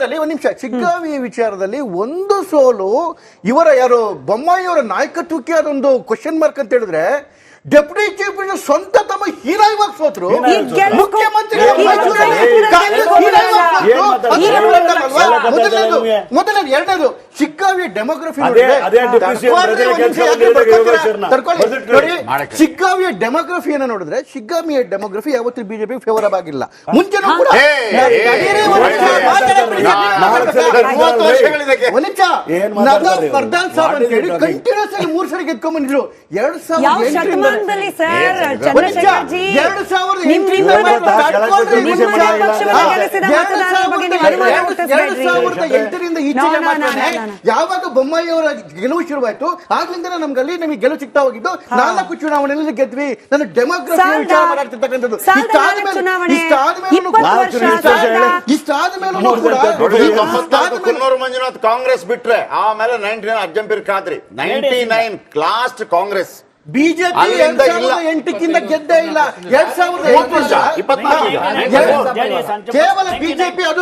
ವಿಚಾರದಲ್ಲಿ ಒಂದ್ ನಿಮಿಷ, ಶಿಗ್ಗಾವಿ ವಿಚಾರದಲ್ಲಿ ಒಂದು ಸೋಲು ಇವರ ಯಾರು ಬೊಮ್ಮಾಯಿಯವರ ನಾಯಕತ್ವಕ್ಕೆ ಅದೊಂದು ಕ್ವಶನ್ ಮಾರ್ಕ್ ಅಂತ ಹೇಳಿದ್ರೆ, ಡೆಪ್ಯೂಟಿ ಚೀಫ್ ಮಿನಿಸ್ಟರ್ ಸ್ವಂತ ತಮ್ಮ ಹೀರಾಯಿವಾಗಿ ಸೋತರು, ಮುಖ್ಯಮಂತ್ರಿ ಮೊದಲನೇದು. ಎರಡನೇದು ಶಿಗ್ಗಾವಿಯ ಡೆಮೋಗ್ರಫಿ ಶಿಗ್ಗಾವಿಯ ಡೆಮೋಗ್ರಫಿಯನ್ನು ನೋಡಿದ್ರೆ ಶಿಗ್ಗಾವಿಯ ಡೆಮೋಗ್ರಫಿ ಯಾವತ್ತೂ ಬಿಜೆಪಿ ಫೇವರಬಲ್ ಆಗಿಲ್ಲ. ಮುಂಚೆನೂ ಕೂಡ ಪ್ರಧಾನ್ ಸಾಬ್ ಅಂತ ಹೇಳಿ ಕಂಟಿನ್ಯೂಸ್ ಆಗಿ 3 ಸರಿ ಗೆದ್ಕೊಂಡ್ ಬಂದಿದ್ರು. 2008ರಿಂದ ಈಚೆಗೆ ಯಾವಾಗ ಬೊಮ್ಮಾಯಿಯವರ ಗೆಲುವು ಶುರುವಾಯ್ತು ಆಗ್ಲಿಂದ ನಮ್ಗೆ ಗೆಲುವು ಸಿಗ್ತಾ ಹೋಗಿದ್ದು. 4 ಚುನಾವಣೆಯಲ್ಲಿ ಗೆದ್ವಿ. ನಾನು ಡೆಮೋಗ್ರಫಿ ವಿಚಾರ ಮಾತಾಡ್ತಿರ್ತಕ್ಕಂಥದ್ದು. ಇಷ್ಟಾದ್ಮೇಲೂ ಕೂಡ ಮಂಜುನಾಥ್ ಕಾಂಗ್ರೆಸ್ ಬಿಟ್ರೆ ಆಮೇಲೆ 99 ಅಜ್ಜಂಪೀರ್ ಖಾದ್ರಿ 99 ಲಾಸ್ಟ್ ಕಾಂಗ್ರೆಸ್. ಬಿಜೆಪಿ 2008ಕ್ಕಿಂತ ಗೆದ್ದೇ ಇಲ್ಲ. 2024 ಕೇವಲ ಬಿಜೆಪಿ ಅದು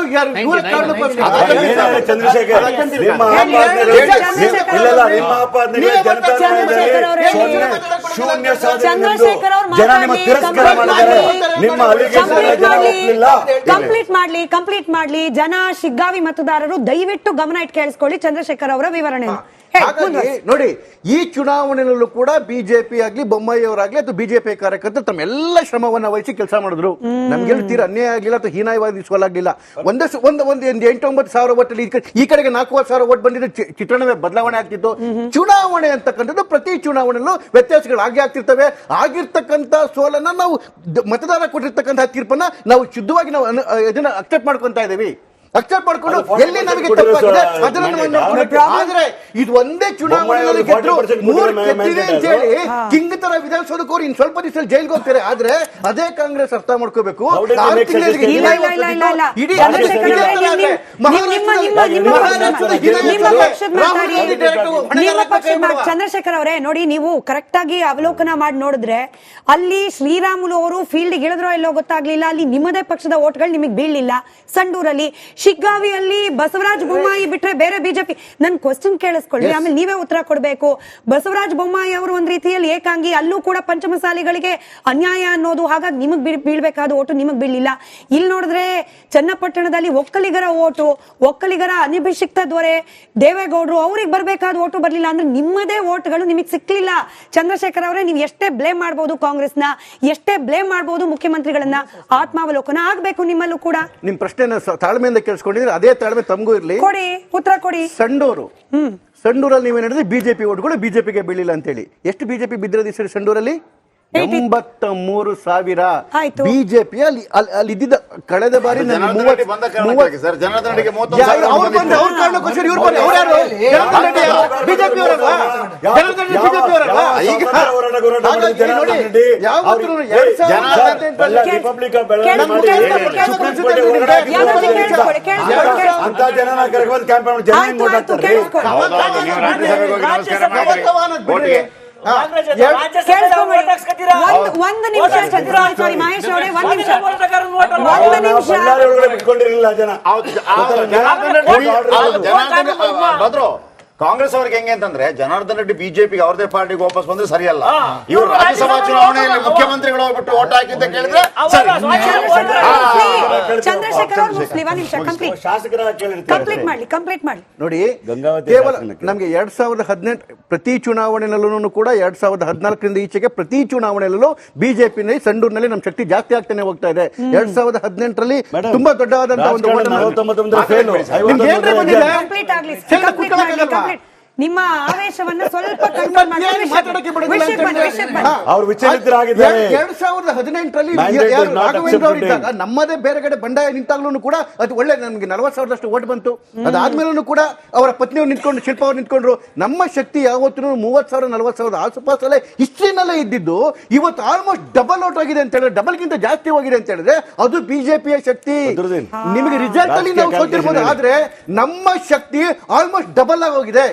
ಕಂಪ್ಲೀಟ್ ಮಾಡ್ಲಿ ಜನ ಶಿಗ್ಗಾವಿ ಮತದಾರರು ದಯವಿಟ್ಟು ಗಮನ ಇಟ್ಟು ಕೇಳಿಸ್ಕೊಳ್ಳಿ ಚಂದ್ರಶೇಖರ್ ಅವರ ವಿವರಣೆ. ಹಾಗಾಗಿ ನೋಡಿ, ಈ ಚುನಾವಣೆಯಲ್ಲೂ ಕೂಡ ಬಿಜೆಪಿ ಆಗ್ಲಿ ಬೊಮ್ಮಾಯಿ ಅವರಾಗ್ಲಿ ಅಥವಾ ಬಿಜೆಪಿ ಕಾರ್ಯಕರ್ತರು ತಮ್ಮೆಲ್ಲ ಶ್ರಮವನ್ನ ವಹಿಸಿ ಕೆಲಸ ಮಾಡಿದ್ರು. ನಮ್ಗೆ ತೀರ ಅನ್ಯಾಯ ಆಗ್ಲಿಲ್ಲ ಅಥವಾ ಹೀನಾಯವಾಗಿ ಸೋಲಾಗ್ಲಿಲ್ಲ. ಒಂದು 8-9 ಸಾವಿರ ಓಟಲ್ಲಿ ಈ ಕಡೆಗೆ 4,000 ಓಟ್ ಬಂದಿದ್ದು ಚಿತ್ರಣವೇ ಬದಲಾವಣೆ ಆಗ್ತಿತ್ತು. ಚುನಾವಣೆ ಅಂತಕ್ಕಂಥದ್ದು ಪ್ರತಿ ಚುನಾವಣೆಯಲ್ಲೂ ವ್ಯತ್ಯಾಸಗಳು ಆಗ್ತಿರ್ತವೆ. ಆಗಿರ್ತಕ್ಕಂಥ ಸೋಲನ್ನ ನಾವು ಮತದಾರ ಕೊಟ್ಟಿರ್ತಕ್ಕಂಥ ತೀರ್ಪನ್ನ ನಾವು ಶುದ್ಧವಾಗಿ ನಾವು ಇದನ್ನ ಅಕ್ಸೆಪ್ಟ್ ಮಾಡ್ಕೊಂತಾ ಇದೀವಿ. ಅಕ್ಸೆಪ್ಟ್ ಮಾಡ್ಕೊಂಡು ಎಲ್ಲಿ ನಮಗೆ ತಪ್ಪಾಗಿದೆ ಅದನ್ನು. ಆದ್ರೆ ಇದು ಒಂದೇ ಚುನಾವಣೆಯಲ್ಲಿ ಗೆದ್ರು 3 ಗೆದ್ದಿದೆ ಅಂತ ಹೇಳಿ ಕಿಂಗ್ ತರ ವಿಧಾನಸೌಧಕ್ಕೆ ಅವ್ರು ಇನ್ ಸ್ವಲ್ಪ ದಿವಸ ಜೈಲ್ಗೆ ಹೋಗ್ತಾರೆ. ಆದ್ರೆ ಅದೇ ಕಾಂಗ್ರೆಸ್ ಅರ್ಥ ಮಾಡ್ಕೋಬೇಕು. ಚಂದ್ರಶೇಖರ್ ಅವರೇ ನೋಡಿ, ನೀವು ಕರೆಕ್ಟ್ ಆಗಿ ಅವಲೋಕನ ಮಾಡಿ ನೋಡಿದ್ರೆ ಅಲ್ಲಿ ಶ್ರೀರಾಮುಲು ಅವರು ಫೀಲ್ಡ್ ಇಳಿದ್ರೋ ಎಲ್ಲೋ ಗೊತ್ತಾಗ್ಲಿಲ್ಲ. ಅಲ್ಲಿ ನಿಮ್ಮದೇ ಪಕ್ಷದ ಓಟ್ಗಳು ನಿಮಗೆ ಬೀಳಲಿಲ್ಲ. ಸಂಡೂರಲ್ಲಿ, ಶಿಗ್ಗಾವಿಯಲ್ಲಿ ಬಸವರಾಜ ಬೊಮ್ಮಾಯಿ ಬಿಟ್ರೆ ಬೇರೆ ಬಿಜೆಪಿ. ನನ್ ಕ್ವಶನ್ ಕೇಳಿಸ್ಕೊಳ್ಳಿ, ಆಮೇಲೆ ನೀವೇ ಉತ್ತರ ಕೊಡ್ಬೇಕು. ಬಸವರಾಜ ಬೊಮ್ಮಾಯಿ ಅವರು ಒಂದ್ ರೀತಿಯಲ್ಲಿ ಏಕಾಂಗಿ, ಅಲ್ಲೂ ಕೂಡ ಪಂಚಮಸಾಲಿಗಳಿಗೆ ಅನ್ಯಾಯ ಅನ್ನೋದು, ಹಾಗಾಗಿ ನಿಮಗ್ ಬೀಳ್ಬೇಕಾದ ಓಟು ನಿಮಗ್ ಬೀಳಿಲ್ಲ. ಇಲ್ಲಿ ನೋಡಿದ್ರೆ ಚನ್ನಪಟ್ಟಣದಲ್ಲಿ ಒಕ್ಕಲಿಗರ ಓಟು, ಒಕ್ಕಲಿಗರ ಅನಭಿಷಿಕ್ತ ದೊರೆ ದೇವೇಗೌಡರು, ಅವ್ರಿಗೆ ಬರ್ಬೇಕಾದ ಓಟು ಬರ್ಲಿಲ್ಲ. ಅಂದ್ರೆ ನಿಮ್ಮದೇ ಓಟ್ಗಳು ನಿಮಗ್ ಸಿಕ್ಲಿಲ್ಲ. ಚಂದ್ರಶೇಖರ್ ಅವರೇ, ನೀವು ಎಷ್ಟೇ ಬ್ಲೇಮ್ ಮಾಡಬಹುದು ಕಾಂಗ್ರೆಸ್ನ, ಎಷ್ಟೇ ಬ್ಲೇಮ್ ಮಾಡಬಹುದು ಮುಖ್ಯಮಂತ್ರಿಗಳನ್ನ, ಆತ್ಮಾವಲೋಕನ ಆಗ್ಬೇಕು ನಿಮ್ಮಲ್ಲೂ ಕೂಡ. ನಿಮ್ ಪ್ರಶ್ನೆ ತಾಳ್ಮೆಯಿಂದ ಕೇಳಿಸ್ಕೊಂಡಿದ್ರೆ ಅದೇ ತಾಳ್ಮೆ ತಮಗೂ ಇರ್ಲಿ. ಕೊಡಿ, ಉತ್ತರ ಕೊಡಿ. ಸಂಡೂರಲ್ಲಿ ನೀವೇನ್ ಹೇಳಿದ್ರೆ ಬಿಜೆಪಿ ಓಟ್ಗಳು ಬಿಜೆಪಿಗೆ ಬೀಳಿಲ್ಲ ಅಂತ ಹೇಳಿ. ಎಷ್ಟು ಬಿಜೆಪಿ ಬಿದ್ದಿರೋದು ಸರಿ ಸಂಡೂರಲ್ಲಿ? 83,000 ಬಿಜೆಪಿ ಅಲ್ಲಿ ಇದ್ದಿದ್ದ. ಕಳೆದ ಬಾರಿ ಒಂದು ನಿಮಿಷ ಮಹೇಶ್ ಅವರೇ, ಒಂದು ನಿಮಿಷ. ಕಾಂಗ್ರೆಸ್ ಅವ್ರಿಗೆ ಹೆಂಗೆ ಅಂತಂದ್ರೆ, ಜನಾರ್ದನ್ ರೆಡ್ಡಿ ಬಿಜೆಪಿಗೆ ಅವ್ರದೇ ಪಾರ್ಟಿಗೆ ವಾಪಸ್ ಬಂದ್ರೆ ಸರಿಯಲ್ಲ. ಇವರು ರಾಜ್ಯಸಭಾ ಚುನಾವಣೆಯಲ್ಲಿ ಮುಖ್ಯಮಂತ್ರಿಗಳು ಹೋಗ್ಬಿಟ್ಟು ಓಟ್ ಹಾಕಿ ಅಂತ ಕೇಳಿದ್ರೆ ಚಂದ್ರಶೇಖರ್ ಅವರು ಕಂಪ್ಲೀಟ್ ಮಾಡಿ ನೋಡಿ. ಕೇವಲ ನಮ್ಗೆ 2018 ಪ್ರತಿ ಚುನಾವಣೆಯಲ್ಲೂ ಕೂಡ 2014ರಿಂದ ಈಚೆಗೆ ಪ್ರತಿ ಚುನಾವಣೆಯಲ್ಲೂ ಬಿಜೆಪಿ ಸಂಡೂರಿನಲ್ಲಿ ನಮ್ ಶಕ್ತಿ ಜಾಸ್ತಿ ಆಗ್ತಾನೆ ಹೋಗ್ತಾ ಇದೆ. 2018ರಲ್ಲಿ ತುಂಬಾ ದೊಡ್ಡವಾದಂತಹ ಒಂದು ನಿಮ್ಮ ಆವೇಶವನ್ನ ಸ್ವಲ್ಪ ಕಂಟ್ರೋಲ್ ಮಾಡಿ. 2018ರಲ್ಲಿ ರಾಘವೇಂದ್ರ ಅವರಿದ್ದಾಗ ನಮ್ಮದೇ ಬೇರೆ ಕಡೆ ಬಂಡಾಯ ನಿಂತಾಗ್ಲೂ ಕೂಡ ಅದು ಒಳ್ಳೆ ನಮ್ಗೆ 40,000 ಓಟ್ ಬಂತು. ಅದಾದ್ಮೇಲೂ ಕೂಡ ಅವರ ಪತ್ನಿಯವ್ರು ನಿಂತ್ಕೊಂಡು, ಶಿಲ್ಪ ಅವ್ರು ನಿಂತ್ಕೊಂಡ್ರು. ನಮ್ಮ ಶಕ್ತಿ ಯಾವತ್ತೂ 30,000 40,000 ಆಸುಪಾಸಲ್ಲೇ ಹಿಸ್ಟ್ರಿನಲ್ಲೇ ಇದ್ದಿದ್ದು ಇವತ್ತು ಆಲ್ಮೋಸ್ಟ್ ಡಬಲ್ ಔಟ್ ಆಗಿದೆ ಅಂತ ಹೇಳಿದ್ರೆ, ಡಬಲ್ಗಿಂತ ಜಾಸ್ತಿ ಹೋಗಿದೆ ಅಂತ ಹೇಳಿದ್ರೆ ಅದು ಬಿಜೆಪಿಯ ಶಕ್ತಿ. ನಿಮಗೆ ರಿಸಲ್ಟ್ ಅಲ್ಲಿ ನಾವು ಸೋತಿರ್ಬೋದು, ಆದ್ರೆ ನಮ್ಮ ಶಕ್ತಿ ಆಲ್ಮೋಸ್ಟ್ ಡಬಲ್ ಆಗಿ ಹೋಗಿದೆ.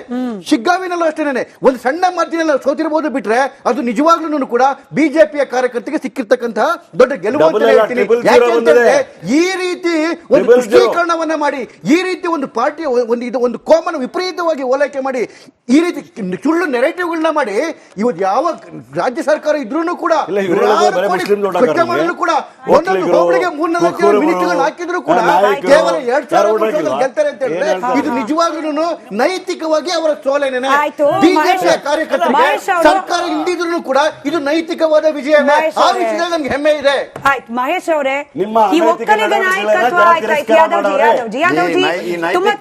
ಶಿಗ್ಗಾವಿನಲ್ಲೂ ಅಷ್ಟೇನೆ ಒಂದು ಸಣ್ಣ ಮಾರ್ಜಿನಲ್ಲಿ ಸೋತಿರಬಹುದು ಬಿಟ್ರೆ ಅದು ನಿಜವಾಗ್ಲೂ ಕೂಡ ಬಿಜೆಪಿಯ ಕಾರ್ಯಕರ್ತರಿಗೆ ಸಿಕ್ಕಿರ್ತಕ್ಕಂತಹ ದೊಡ್ಡ ಗೆಲುವು ಅಂತ ಹೇಳ್ತೀನಿ. ಯಾಕೆ ಅಂತಂದ್ರೆ ಈ ರೀತಿ ಒಂದು ತುಷ್ಟೀಕರಣವನ್ನ ಮಾಡಿ, ಈ ರೀತಿ ಒಂದು ಪಾರ್ಟಿ ಒಂದು ಕೋಮನ ವಿಪರೀತವಾಗಿ ಓಲೈಕೆ ಮಾಡಿ, ಈ ರೀತಿ ಸುಳ್ಳು ನೆರೆಟಿವ್ಗಳನ್ನ ಮಾಡಿ ಇವತ್ತು ಯಾವ ರಾಜ್ಯ ಸರ್ಕಾರ ಇದ್ರೂ ಕೂಡ ಕೂಡ ಒಂದೊಂದು ಹೋಬಳಿಗೆ 3-4 ಮಿನಿಟ್ಗಳು ಹಾಕಿದ್ರು ಕೂಡ ಕೇವಲ 2,000 ಗೆಲ್ತಾರೆ ಅಂತ ಹೇಳಿದ್ರೆ ಇದು ನಿಜವಾಗ್ಲೂ ನೈತಿಕವಾಗಿ ಅವರ ಸೋಲೇನೆ. ಬಿಜೆಪಿಯ ಕಾರ್ಯಕರ್ತರಿಗೆ ಸರ್ಕಾರ ಇಲ್ಲಿದ್ರು ಕೂಡ ಇದು ನೈತಿಕವಾದ ವಿಜಯ. ಆ ವಿಷಯದಲ್ಲಿ ನಮ್ಗೆ ಹೆಮ್ಮೆ ಇದೆ. ಆಯ್ತು ಮಹೇಶ್ ಅವರೇ, ಈ ಒಕ್ಕಲಿಗ ನಾಯಕತ್ವ ಯಾದವ್ಜಿ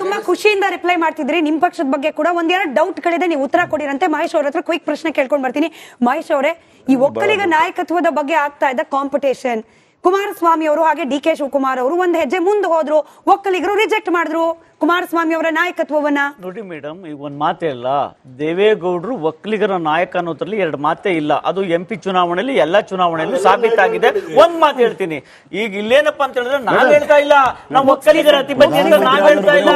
ತುಂಬಾ ಖುಷಿಯಿಂದ ರಿಪ್ಲೈ ಮಾಡ್ತಿದ್ರಿ. ನಿಮ್ ಪಕ್ಷದ ಬಗ್ಗೆ ಕೂಡ ಒಂದೆರಡು ಡೌಟ್ ಗಳಿದೆ, ನೀವು ಉತ್ತರ ಕೊಡಿರಂತೆ. ಮಹೇಶ್ ಅವ್ರ ಹತ್ರ ಕ್ವಿಕ್ ಪ್ರಶ್ನೆ ಕೇಳ್ಕೊಂಡ್ ಬರ್ತೀನಿ. ಮಹೇಶ್ ಅವರೇ, ಈ ಒಕ್ಕಲಿಗ ನಾಯಕತ್ವದ ಬಗ್ಗೆ ಆಗ್ತಾ ಇದ್ದ ಕಾಂಪಿಟೇಷನ್, ಕುಮಾರಸ್ವಾಮಿ ಅವರು ಹಾಗೆ ಡಿ ಕೆ ಶಿವಕುಮಾರ್ ಅವರು ಒಂದ್ ಹೆಜ್ಜೆ ಮುಂದೆ ಹೋದ್ರು, ಒಕ್ಕಲಿಗರು ರಿಜೆಕ್ಟ್ ಮಾಡಿದ್ರು ಕುಮಾರಸ್ವಾಮಿ ಅವರ ನಾಯಕತ್ವವನ್ನ. ನೋಡಿ ಮೇಡಮ್, ಈಗ ಒಂದ್ ಮಾತೇ ಇಲ್ಲ, ದೇವೇಗೌಡರು ಒಕ್ಕಲಿಗರ ನಾಯಕ ಅನ್ನೋದ್ರಲ್ಲಿ ಎರಡು ಮಾತೇ ಇಲ್ಲ. ಅದು MP ಚುನಾವಣೆಯಲ್ಲಿ ಎಲ್ಲಾ ಚುನಾವಣೆಯಲ್ಲಿ ಸಾಬೀತಾಗಿದೆ. ಒಂದ್ ಮಾತು ಹೇಳ್ತೀನಿ, ಈಗ ಇಲ್ಲೇನಪ್ಪ ಅಂತ ಹೇಳಿದ್ರೆ ನಾವ್ ಹೇಳ್ತಾ ಇಲ್ಲ, ನಾವು ಒಕ್ಕಲಿಗರ ಅತಿಬಂಧಿ ಅಂತ ನಾವ್ ಹೇಳ್ತಾ ಇಲ್ಲ.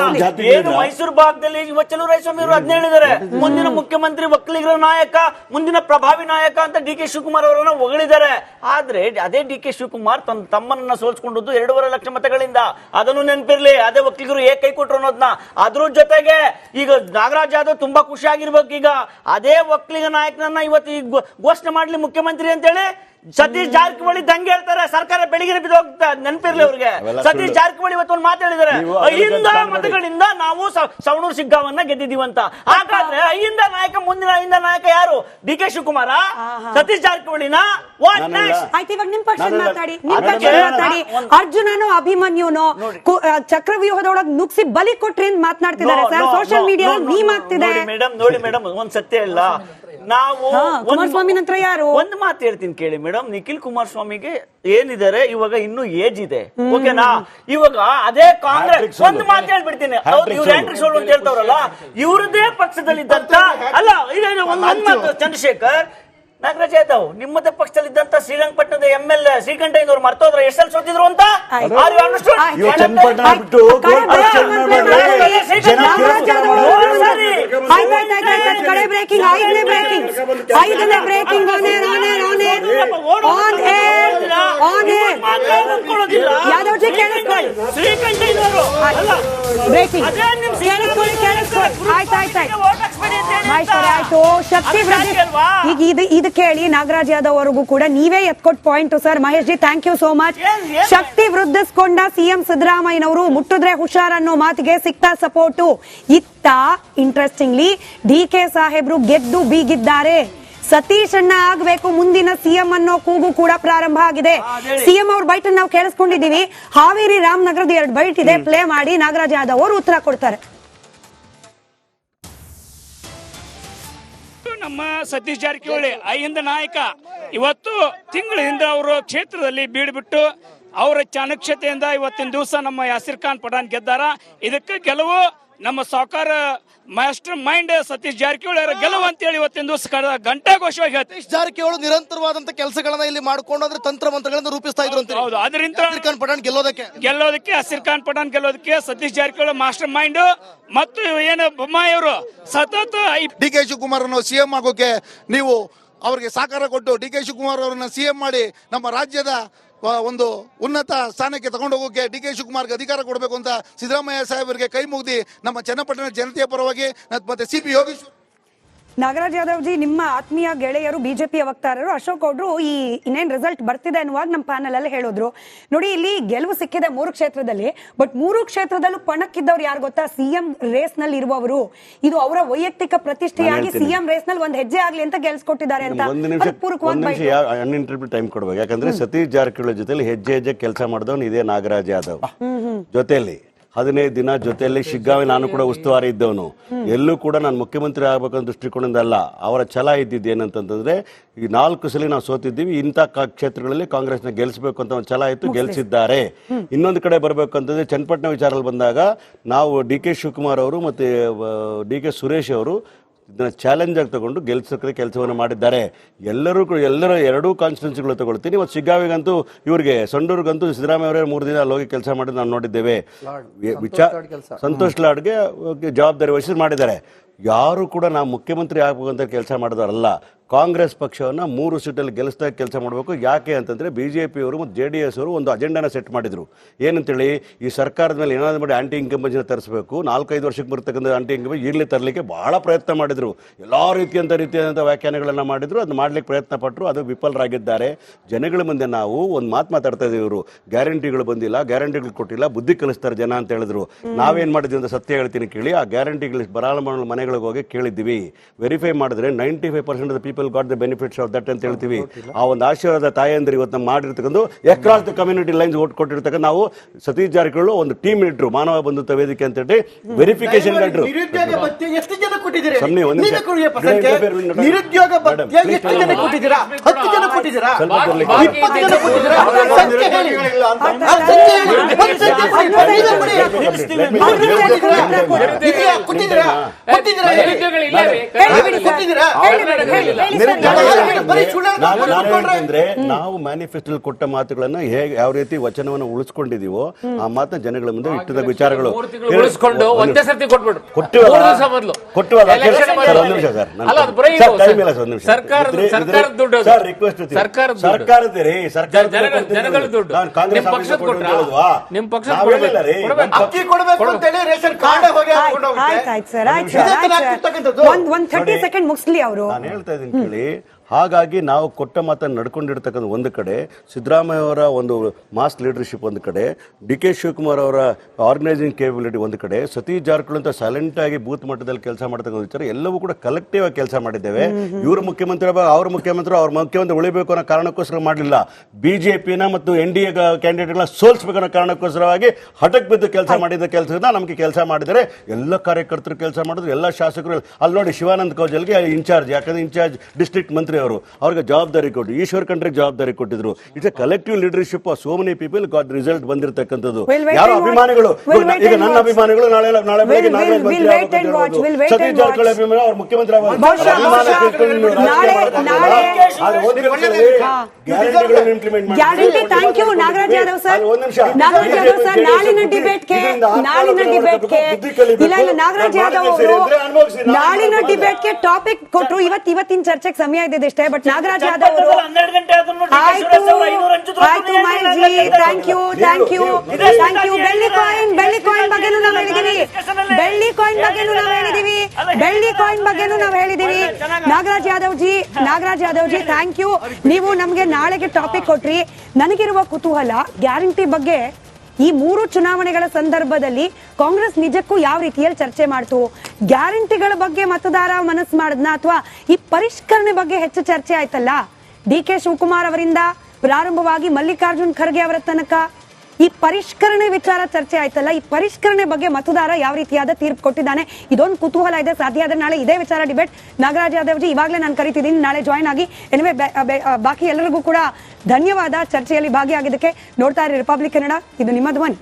ಏನು ಮೈಸೂರು ಭಾಗದಲ್ಲಿ ಚಲುವರಾಯಸ್ವಾಮಿ ಅವರು ಅದನ್ನ ಹೇಳಿದ್ದಾರೆ, ಮುಂದಿನ ಮುಖ್ಯಮಂತ್ರಿ ಒಕ್ಕಲಿಗರ ನಾಯಕ, ಮುಂದಿನ ಪ್ರಭಾವಿ ನಾಯಕ ಅಂತ ಡಿ ಕೆ ಶಿವಕುಮಾರ್ ಅವರನ್ನ ಹೊಗಳಿದ್ದಾರೆ. ಆದ್ರೆ ಅದೇ ಡಿ ಕೆ ಶಿವಕುಮಾರ್ ತನ್ನ ತಮ್ಮನನ್ನ ಸೋಲ್ಸ್ಕೊಂಡದ್ದು 2.5 ಲಕ್ಷ ಮತಗಳಿಂದ. ಅದನ್ನು ನೆನಪಿರ್ಲಿ, ಅದೇ ಒಕ್ಕಲಿಗರು ಏಕೈ ಕೊಟ್ಟರು ಅನ್ನೋದನ್ನ. ಅದ್ರ ಜೊತೆಗೆ ಈಗ ನಾಗರಾಜ್ ಯಾದವ್ ತುಂಬಾ ಖುಷಿಯಾಗಿರ್ಬೇಕು. ಈಗ ಅದೇ ಒಕ್ಕಲಿಗ ನಾಯಕನನ್ನ ಇವತ್ತು ಈಗ ಘೋಷಣೆ ಮಾಡ್ಲಿ ಮುಖ್ಯಮಂತ್ರಿ ಅಂತೇಳಿ ಸತೀಶ್ ಜಾರಕಿಹೊಳಿ ದಂಗೆ ಹೇಳ್ತಾರೆ, ಸರ್ಕಾರ ಬೆಳಗಿನ ಬಿದ್ದೋಗ್ತಾ. ನೆನಪಿರ್ಲಿ ಅವ್ರಿಗೆ. ಸತೀಶ್ ಜಾರಕಿಹೊಳಿ ಇವತ್ತು ಒಂದು ಮಾತು ಹೇಳಿದ್ದಾರೆ, 5 ಮತಗಳಿಂದ ನಾವು ಸವಣೂರು ಶಿಗ್ಗಾವನ್ನ ಗೆದ್ದಿದೀವಂತ. ಹಾಗಾದ್ರೆ 5 ನಾಯಕ, ಮುಂದಿನ 5 ನಾಯಕ ಯಾರು? ಡಿ ಕೆ ಶಿವಕುಮಾರ, ಸತೀಶ್ ಜಾರಕಿಹೊಳಿನ? ಆಯ್ತು, ಇವಾಗ ನಿಮ್ ಪಕ್ಷ ಮಾತಾಡಿ. ಅರ್ಜುನನೋ ಅಭಿಮನ್ಯುನೋ ಚಕ್ರವ್ಯೂಹದೊಳಗೆ ನುಗ್ಸಿ ಬಲಿ ಕೊಟ್ರಿ ಅಂತ ಮಾತನಾಡ್ತಿದ್ದಾರೆ ಸರ್, ಸೋಷಿಯಲ್ ಮೀಡಿಯಾ ನೀಮ್ ಆಗ್ತಿದೆ. ನೋಡಿ ಮೇಡಮ್, ಒಂದ್ ಸತ್ಯ ಇಲ್ಲ. ನಾವು ಕುಮಾರಸ್ವಾಮಿ ನಂತರ ಯಾರು? ಒಂದು ಮಾತು ಹೇಳ್ತೀನಿ ಕೇಳಿ ಮೇಡಮ್, ನಿಖಿಲ್ ಕುಮಾರಸ್ವಾಮಿಗೆ ಏನಿದ್ದಾರೆ ಇವಾಗ ಇನ್ನೂ ಏಜ್ ಇದೆ, ಓಕೆನಾ? ಇವಾಗ ಅದೇ ಕಾಂಗ್ರೆಸ್ ಒಂದು ಮಾತು ಹೇಳ್ಬಿಡ್ತೀನಿ, ಇವ್ರು ಹ್ಯಾಂಡ್ರಿಕ್ ಸೋಲ್ ಅಂತ ಹೇಳ್ತಾವ್ರಲ್ಲ, ಇವ್ರದೇ ಪಕ್ಷದಲ್ಲಿದ್ದಂತ ಅಲ್ಲ, ಒಂದ್ ಮಾತು ಚಂದ್ರಶೇಖರ್ ನಾಗರಾಜ್ ಯಾದವ್ ನಿಮ್ಮದೇ ಪಕ್ಷದಲ್ಲಿದ್ದಂತ ಶ್ರೀರಂಗಪಟ್ಟಣದ MLA ಶ್ರೀಕಂಠಯ್ಯನವರು ಮರ್ತೋದ್ರ ಎಷ್ಟೆಲ್ಲ ಸೋತಿದ್ರು ಅಂತ. ಕಡೆ ಬ್ರೇಕಿಂಗ್, 5ನೇ ಬ್ರೇಕಿಂಗ್ ಯಾದವ್ಜಿ ಕೇಳಿಸ್ಕೊಳ್ಳಿ, ಶ್ರೀಕಂಠಯ್ಯನವರು ಬ್ರೇಕಿಂಗ್ ಆಯ್ತು. ಶಕ್ತಿ ಈಗ ಇದು ಕೇಳಿ ನಾಗರಾಜ್ ಯಾದವ್ ಅವರಿಗೂ ಕೂಡ ನೀವೇ ಎತ್ಕೊಟ್ point sir. Mahesh ji, thank you so much. ಶಕ್ತಿ ವೃದ್ಧಿಸ್ಕೊಂಡ ಸಿಎಂ ಸಿದ್ದರಾಮಯ್ಯನವರು ಮುಟ್ಟಿದ್ರೆ ಹುಷಾರ್ ಅನ್ನೋ ಮಾತಿಗೆ ಸಿಕ್ತಾ ಸಪೋರ್ಟು. ಇತ್ತ ಇಂಟ್ರೆಸ್ಟಿಂಗ್ಲಿ DK ಸಾಹೇಬ್ರು ಗೆದ್ದು ಬೀಗಿದ್ದಾರೆ. ಸತೀಶ್ ಅಣ್ಣ ಆಗ್ಬೇಕು ಮುಂದಿನ ಸಿಎಂ ಅನ್ನೋ ಕೂಗು ಕೂಡ ಪ್ರಾರಂಭ ಆಗಿದೆ. ಸಿಎಂ ಅವ್ರ ಬೈಟ್ ನಾವು ಕೇಳಿಸ್ಕೊಂಡಿದೀವಿ. ಹಾವೇರಿ ರಾಮನಗರದ 2 ಬೈಟ್ ಇದೆ, ಪ್ಲೇ ಮಾಡಿ. ನಾಗರಾಜ್ ಯಾದವ್ ಅವರು ಉತ್ತರ ಕೊಡ್ತಾರೆ. ನಮ್ಮ ಸತೀಶ್ ಜಾರಕಿಹೊಳಿ 5 ನಾಯಕ ಇವತ್ತು ತಿಂಗಳ ಹಿಂದೆ ಅವರು ಕ್ಷೇತ್ರದಲ್ಲಿ ಬೀಳ್ಬಿಟ್ಟು ಅವರ ಚಾಣಕ್ಷತೆಯಿಂದ ಇವತ್ತಿನ ದಿವಸ ನಮ್ಮ ಯಾಸಿರ್ ಖಾನ್ ಪಠಾಣ್ ಗೆದ್ದಾರ. ಇದಕ್ಕೆ ಗೆಲುವು ನಮ್ಮ ಸಾಕಾರ ಮಾಸ್ಟರ್ ಮೈಂಡ್ ಸತೀಶ್ ಜಾರಕಿಹೊಳಿ ಅವರ ಗೆಲುವು ಅಂತೇಳಿ ಇವತ್ತಿನ ದಿವಸ ಘಂಟಾಘೋಷವಾಗಿ ಸತೀಶ್ ಜಾರಕಿಹೊಳಿ ನಿರಂತರವಾದಂತ ಕೆಲಸಗಳನ್ನ ಇಲ್ಲಿ ಮಾಡಿಕೊಂಡು ಅಂದ್ರೆ ತಂತ್ರ ಮಂತ್ರಗಳನ್ನ ರೂಪಿಸ್ತಾ ಇದ್ರು ಅಂತ. ಹೌದು, ಅದರಿಂದ ಯಾಸಿರ್ ಖಾನ್ ಪಠಾಣ್ ಗೆಲ್ಲೋದಕ್ಕೆ ಯಾಸಿರ್ ಖಾನ್ ಪಠಾಣ್ ಗೆಲ್ಲೋದಕ್ಕೆ ಸತೀಶ್ ಜಾರಕಿಹೊಳಿ ಮಾಸ್ಟರ್ ಮೈಂಡ್ ಮತ್ತು ಏನು ಬೊಮ್ಮಾಯಿ ಅವರು ಸತತ DK ಶಿವಕುಮಾರ್ ಅನ್ನು ಸಿಎಂ ಆಗೋಕೆ ನೀವು ಅವರಿಗೆ ಸಹಕಾರ ಕೊಟ್ಟು DK ಶಿವಕುಮಾರ್ ಅವರನ್ನ ಸಿಎಂ ಮಾಡಿ ನಮ್ಮ ರಾಜ್ಯದ ಒಂದು ಉನ್ನತ ಸ್ಥಾನಕ್ಕೆ ತಗೊಂಡು ಹೋಗೋಕೆ DK ಶಿವಕುಮಾರ್ಗೆ ಅಧಿಕಾರ ಕೊಡಬೇಕು ಅಂತ ಸಿದ್ದರಾಮಯ್ಯ ಸಾಹೇಬರಿಗೆ ಕೈ ಮುಗಿದಿ ನಮ್ಮ ಚನ್ನಪಟ್ಟಣ ಜನತೆಯ ಪರವಾಗಿ ಮತ್ತೆ CP ಯೋಗೇಶ್ವರ್. ನಾಗರಾಜ್ ಯಾದವ್ ಜಿ, ನಿಮ್ಮ ಆತ್ಮೀಯ ಗೆಳೆಯರು ಬಿಜೆಪಿಯ ವಕ್ತಾರರು ಅಶೋಕ್ ಅವರು ಈ ಇನ್ನೇನ್ ರಿಸಲ್ಟ್ ಬರ್ತಿದೆ ಅನ್ನುವಾಗ ನಮ್ಮ ಪ್ಯಾನಲ್ ಅಲ್ಲಿ ಹೇಳಿದ್ರು. ನೋಡಿ, ಇಲ್ಲಿ ಗೆಲುವು ಸಿಕ್ಕಿದೆ 3 ಕ್ಷೇತ್ರದಲ್ಲಿ, ಬಟ್ 3 ಕ್ಷೇತ್ರದಲ್ಲೂ ಪಣಕ್ಕಿದ್ದವ್ರು ಯಾರು ಗೊತ್ತಾ? ಸಿಎಂ ರೇಸ್ ನಲ್ಲಿ ಇರುವವರು. ಇದು ಅವರ ವೈಯಕ್ತಿಕ ಪ್ರತಿಷ್ಠೆಯಾಗಿ ಸಿಎಂ ರೇಸ್ ನಲ್ಲಿ ಒಂದ್ ಹೆಜ್ಜೆ ಆಗ್ಲಿ ಅಂತ ಗೆಲ್ಸ್ಕೊಟ್ಟಿದ್ದಾರೆ ಅಂತ. ಟೈಮ್ ಕೊಡ್ಬೇಕು, ಯಾಕಂದ್ರೆ ಸತೀಶ್ ಜಾರಕಿಹೊಳಿ ಜೊತೆಲಿ ಹೆಜ್ಜೆ ಕೆಲಸ ಮಾಡಿದವನು ಇದೇ ನಾಗರಾಜ್ ಯಾದವ್ ಜೊತೆಯಲ್ಲಿ 15 ದಿನ ಜೊತೆಯಲ್ಲಿ ಶಿಗ್ಗಾವಿ ನಾನು ಕೂಡ ಉಸ್ತುವಾರಿ ಇದ್ದವನು. ಎಲ್ಲೂ ಕೂಡ ನಾನು ಮುಖ್ಯಮಂತ್ರಿ ಆಗ್ಬೇಕಂತ ದೃಷ್ಟಿಕೋನದಿಂದ ಅಲ್ಲ, ಅವರ ಛಲ ಇದ್ದಿದ್ದು ಏನಂತಂದ್ರೆ ಈ 4 ಸಲ ನಾವು ಸೋತಿದ್ದೀವಿ, ಇಂಥ ಕ್ಷೇತ್ರಗಳಲ್ಲಿ ಕಾಂಗ್ರೆಸ್ನ ಗೆಲ್ಲಿಸಬೇಕು ಅಂತ ಒಂದು ಛಲ ಇತ್ತು, ಗೆಲ್ಲಿಸಿದ್ದಾರೆ. ಇನ್ನೊಂದು ಕಡೆ ಬರಬೇಕಂತಂದ್ರೆ ಚನ್ನಪಟ್ಟಣ ವಿಚಾರದಲ್ಲಿ ಬಂದಾಗ ನಾವು DK ಶಿವಕುಮಾರ್ ಅವರು ಮತ್ತು DK ಸುರೇಶ್ ಅವರು ಇದನ್ನ ಚಾಲೆಂಜ್ ಆಗಿ ತಗೊಂಡು ಗೆಲ್ಸೋಕೆ ಕೆಲಸವನ್ನು ಮಾಡಿದ್ದಾರೆ. ಎಲ್ಲರೂ 2 ಕಾನ್ಸ್ಟಿಟ್ಯೂನ್ಸಿಗಳು ತಗೊಳ್ತೀನಿ. ಮತ್ತು ಶಿಗ್ಗಾವಿಗಂತೂ ಇವ್ರಿಗೆ ಸಂಡೂರ್ಗಂತೂ ಸಿದ್ದರಾಮಯ್ಯ ಅವರೇ 3 ದಿನ ಅಲ್ಲಿ ಹೋಗಿ ಕೆಲಸ ಮಾಡಿದ್ದು ನಾವು ನೋಡಿದ್ದೇವೆ. ಸಂತೋಷ್ ಲಾಡ್ಗೆ ಜವಾಬ್ದಾರಿ ವಹಿಸಿ ಮಾಡಿದ್ದಾರೆ. ಯಾರು ಕೂಡ ನಾವು ಮುಖ್ಯಮಂತ್ರಿ ಆಗಬೇಕಂತ ಕೆಲಸ ಮಾಡಿದವರಲ್ಲ. ಕಾಂಗ್ರೆಸ್ ಪಕ್ಷವನ್ನು 3 ಸೀಟಲ್ಲಿ ಗೆಲ್ಲಿಸ್ತಾ ಕೆಲಸ ಮಾಡಬೇಕು. ಯಾಕೆ ಅಂತಂದರೆ BJPಯವರು ಮತ್ತು JDS ಅವರು ಒಂದು ಅಜೆಂಡಾನ ಸೆಟ್ ಮಾಡಿದರು. ಏನಂತೇಳಿ, ಈ ಸರ್ಕಾರದ ಮೇಲೆ ಏನಾದರೂ ಮಾಡಿ ಆಂಟಿ ಇನ್ಕಂಬೆನ್ಸಿನ ತರಿಸಬೇಕು, 4-5 ವರ್ಷಕ್ಕೆ ಬರ್ತಕ್ಕಂಥ ಆಂಟಿ ಇನ್ಕಂಬೆನ್ಸ್ ಈಗಲೇ ತರಲಿಕ್ಕೆ ಭಾಳ ಪ್ರಯತ್ನ ಮಾಡಿದರು. ಎಲ್ಲ ರೀತಿಯಾದಂಥ ವ್ಯಾಖ್ಯಾನಗಳನ್ನು ಮಾಡಿದರು, ಅದು ಮಾಡಲಿಕ್ಕೆ ಪ್ರಯತ್ನ ಪಟ್ಟರು, ಅದು ವಿಫಲರಾಗಿದ್ದಾರೆ. ಜನಗಳ ಮುಂದೆ ನಾವು ಒಂದು ಮಾತಾಡ್ತಾ ಇದ್ದೀವಿ, ಇವರು ಗ್ಯಾರಂಟಿಗಳು ಬಂದಿಲ್ಲ, ಗ್ಯಾರಂಟಿಗಳು ಕೊಟ್ಟಿಲ್ಲ, ಬುದ್ಧಿ ಕಲಿಸ್ತಾರೆ ಜನ ಅಂತ ಹೇಳಿದ್ರು. ನಾವೇನು ಮಾಡಿದ್ವಿ ಅಂತ ಸತ್ಯ ಹೇಳ್ತೀನಿ ಕೇಳಿ. ಆ ಗ್ಯಾರಂಟಿಗಳು ಬರಾಳ ಮನೆಗಳಿಗೆ ಹೋಗಿ ಕೇಳಿದ್ದೀವಿ. ವೆರಿಫೈ ಮಾಡಿದ್ರೆ 95% of people got the benefits of that ಅಂತ ಹೇಳ್ತೀವಿ. ಆ ಒಂದು ಆಶೀರ್ವಾದ ತಾಯಂದ್ರೆ ಇವತ್ತು ನಾವು ಮಾಡಿರ್ತಕ್ಕಂಥ across the community lines vote ಕೊಟ್ಟಿರ್ತಕ್ಕ ನಾವು ಸತೀಶ್ ಜಾರಕಿಹೊಳಿ ಒಂದು ಟೀಮ್ ಇಟ್ರು, ಮಾನವ ಬಂಧುತ್ವ ವೇದಿಕೆ ಅಂತ ಹೇಳಿ ವೆರಿಫಿಕೇಶನ್ ಇಟ್ರು. ಎಷ್ಟು ಜನ ಕೊಟ್ಟಿದ್ದೀರಿ? ಸುಮ್ನೆ ಒಂದು ನಿಮಿಷ. ನಿರುದ್ಯೋಗ ಭತ್ಯೆ ಎಷ್ಟು ಜನ ಕೊಟ್ಟಿದ್ದೀರಾ? 10 ಜನ ಕೊಟ್ಟಿದ್ದೀರಾ? 20 ಜನ ಕೊಟ್ಟಿದ್ದೀರಾ? ಸಂಖ್ಯೆ ಹೇಳಿ. ನಾವು ಮ್ಯಾನಿಫೆಸ್ಟೋ ಕೊಟ್ಟ ಮಾತುಗಳನ್ನ ಹೇಗೆ ಯಾವ ರೀತಿ ವಚನವನ್ನು ಉಳಿಸ್ಕೊಂಡಿದೀವೋ ಆ ಮಾತನ್ನ ಜನಗಳ ಮುಂದೆ ಇಟ್ಟದ ವಿಚಾರಗಳು ಉಳಿಸ್ಕೊಂಡು ಒಂದೇ ಸರ್ತಿ ಕೊಟ್ಬಿಟ್ರು. ಅಕ್ಕಿ ಕೊಡಬೇಕು ಅಂತ ಹೇಳಿ ರೇಷನ್ ಕಾರ್ಡ್ ಹೋಗಿ ಹಾಕೊಂಡು ಒಂದ್ 30 ಸೆಕೆಂಡ್ ಮುಗಿಸ್ಲಿ ಅವರು. ನಾನು ಹೇಳ್ತಾ ಇದ್ದೀನಿ ಕೇಳಿ. ಹಾಗಾಗಿ ನಾವು ಕೊಟ್ಟ ಮಾತನ್ನು ನಡ್ಕೊಂಡಿರ್ತಕ್ಕಂಥ ಒಂದು ಕಡೆ ಸಿದ್ದರಾಮಯ್ಯ ಅವರ ಒಂದು ಮಾಸ್ ಲೀಡರ್ಶಿಪ್ ಒಂದು ಕಡೆ, DK ಶಿವಕುಮಾರ್ ಅವರ ಆರ್ಗನೈಸಿಂಗ್ ಕೇಪಬಿಲಿಟಿ ಒಂದು ಕಡೆ, ಸತೀಶ್ ಜಾರಕಿಹೊಳಿ ಅಂತ ಸೈಲೆಂಟ್ ಆಗಿ ಬೂತ್ ಮಟ್ಟದಲ್ಲಿ ಕೆಲಸ ಮಾಡ್ತಕ್ಕಂಥ ವಿಚಾರ ಎಲ್ಲವೂ ಕೂಡ ಕಲೆಕ್ಟಿವ್ ಆಗಿ ಕೆಲಸ ಮಾಡಿದ್ದೇವೆ. ಇವರು ಮುಖ್ಯಮಂತ್ರಿ ಅವ್ರ ಮುಖ್ಯಮಂತ್ರಿ ಉಳಿಬೇಕು ಅನ್ನೋ ಕಾರಣಕ್ಕೋಸ್ಕರ ಮಾಡಲಿಲ್ಲ. BJPನ ಮತ್ತು NDA ಕ್ಯಾಂಡಿಡೇಟ್ಗಳನ್ನ ಸೋಲ್ಸ್ಬೇಕು ಅನ್ನೋ ಕಾರಣಕ್ಕೋಸ್ಕರವಾಗಿ ಹಠಕ್ಕೆ ಬಿದ್ದು ಕೆಲಸ ಮಾಡಿದ ಕೆಲಸದಿಂದ ನಮಗೆ ಕೆಲಸ ಮಾಡಿದರೆ ಎಲ್ಲ ಕಾರ್ಯಕರ್ತರು ಕೆಲಸ ಮಾಡಿದ್ರು, ಎಲ್ಲ ಶಾಸಕರು. ಅಲ್ಲಿ ನೋಡಿ, ಶಿವಾನಂದ ಕೌಜಲ್ಗೆ ಇನ್ಚಾರ್ಜ್, ಯಾಕಂದ್ರೆ ಇನ್ಚಾರ್ಜ್ ಡಿಸ್ಟ್ರಿಕ್ಟ್ ಮಂತ್ರಿ ಅವರು, ಅವ್ರಿಗೆ ಜವಾಬ್ದಾರಿ ಕೊಟ್ಟು ಈಶ್ವರ್ ಖಂಡ್ರಿಗೆ ಜವಾಬ್ದಾರಿ ಕೊಟ್ಟಿದ್ರು. It's A collective leadership of so many people got result ಬಂದಿರತಕ್ಕಂಥದ್ದು. ಯಾರೋ ಅಭಿಮಾನಿಗಳು, ಈಗ ನನ್ನ ಅಭಿಮಾನಿಗಳು ನಾಳೆ ಬೆಳಗ್ಗೆ ನಾಗರಾಜ್ ಮಂತ್ರಿ ಸತೀಶ್ ಜಾರಕಿಹೊಳಿ ಅಭಿಮಾನ ಅವ್ರ ಮುಖ್ಯಮಂತ್ರಿ guarantee. Thank you Nagaraj Yadav sir. Nagaraj Yadav sir, ನಾಳಿನ ಡಿಬೇಟ್ಗೆ ಇಲ್ಲ ನಾಗರಾಜ್ ಯಾದವ್ ಅವರು ನಾಳಿನ ಡಿಬೇಟ್ಗೆ ಟಾಪಿಕ್ ಕೊಟ್ಟರು. ಇವತ್ತಿನ ಚರ್ಚೆಗೆ ಸಮಯ ಇದೆ ಅಷ್ಟೇ. ಬಟ್ ನಾಗರಾಜ್ ಯಾದವ್ ಅವರು ಆಯ್ತು ಮಹೇಶ್ ಜಿ, ಥ್ಯಾಂಕ್ ಯು. ಬೆಳ್ಳಿ ಕಾಯಿನ್ ಬಗ್ಗೆನೂ ನಾವು ಹೇಳಿದೀವಿ. Nagaraj Yadav ji thank you. ನೀವು ನಮ್ಗೆ ನಾಳೆಗೆ ಟಾಪಿಕ್ ಕೊಟ್ರಿ. ನನಗಿರುವ ಕುತೂಹಲ ಗ್ಯಾರಂಟಿ ಬಗ್ಗೆ. ಈ 3 ಚುನಾವಣೆಗಳ ಸಂದರ್ಭದಲ್ಲಿ ಕಾಂಗ್ರೆಸ್ ನಿಜಕ್ಕೂ ಯಾವ ರೀತಿಯಲ್ಲಿ ಚರ್ಚೆ ಮಾಡ್ತು? ಗ್ಯಾರಂಟಿಗಳ ಬಗ್ಗೆ ಮತದಾರ ಮನಸ್ಸು ಮಾಡದ್ನ, ಅಥವಾ ಈ ಪರಿಷ್ಕರಣೆ ಬಗ್ಗೆ ಹೆಚ್ಚು ಚರ್ಚೆ ಆಯ್ತಲ್ಲ? DK ಶಿವಕುಮಾರ್ ಅವರಿಂದ ಪ್ರಾರಂಭವಾಗಿ ಮಲ್ಲಿಕಾರ್ಜುನ್ ಖರ್ಗೆ ಅವರ ತನಕ ಈ ಪರಿಷ್ಕರಣೆ ವಿಚಾರ ಚರ್ಚೆ ಆಯ್ತಲ್ಲ, ಈ ಪರಿಷ್ಕರಣೆ ಬಗ್ಗೆ ಮತದಾರ ಯಾವ ರೀತಿಯಾದ ತೀರ್ಪು ಕೊಟ್ಟಿದ್ದಾನೆ? ಇದೊಂದು ಕುತೂಹಲ ಇದೆ. ಸಾಧ್ಯ ಆದ್ರೆ ನಾಳೆ ಇದೇ ವಿಚಾರ ಡಿಬೇಟ್. ನಾಗರಾಜ್ ಯಾದವ್ ಜಿ, ಇವಾಗಲೇ ನಾನು ಕರಿತಿದ್ದೀನಿ, ನಾಳೆ ಜಾಯ್ನ್ ಆಗಿ. ಎನಿವೆ, ಬಾಕಿ ಎಲ್ಲರಿಗೂ ಕೂಡ ಧನ್ಯವಾದ ಚರ್ಚೆಯಲ್ಲಿ ಭಾಗಿಯಾಗಿದ್ದಕ್ಕೆ. ನೋಡ್ತಾ ಇರಿ ರಿಪಬ್ಲಿಕ್ ಕನ್ನಡ, ಇದು ನಿಮ್ಮ ಧ್ವನಿ.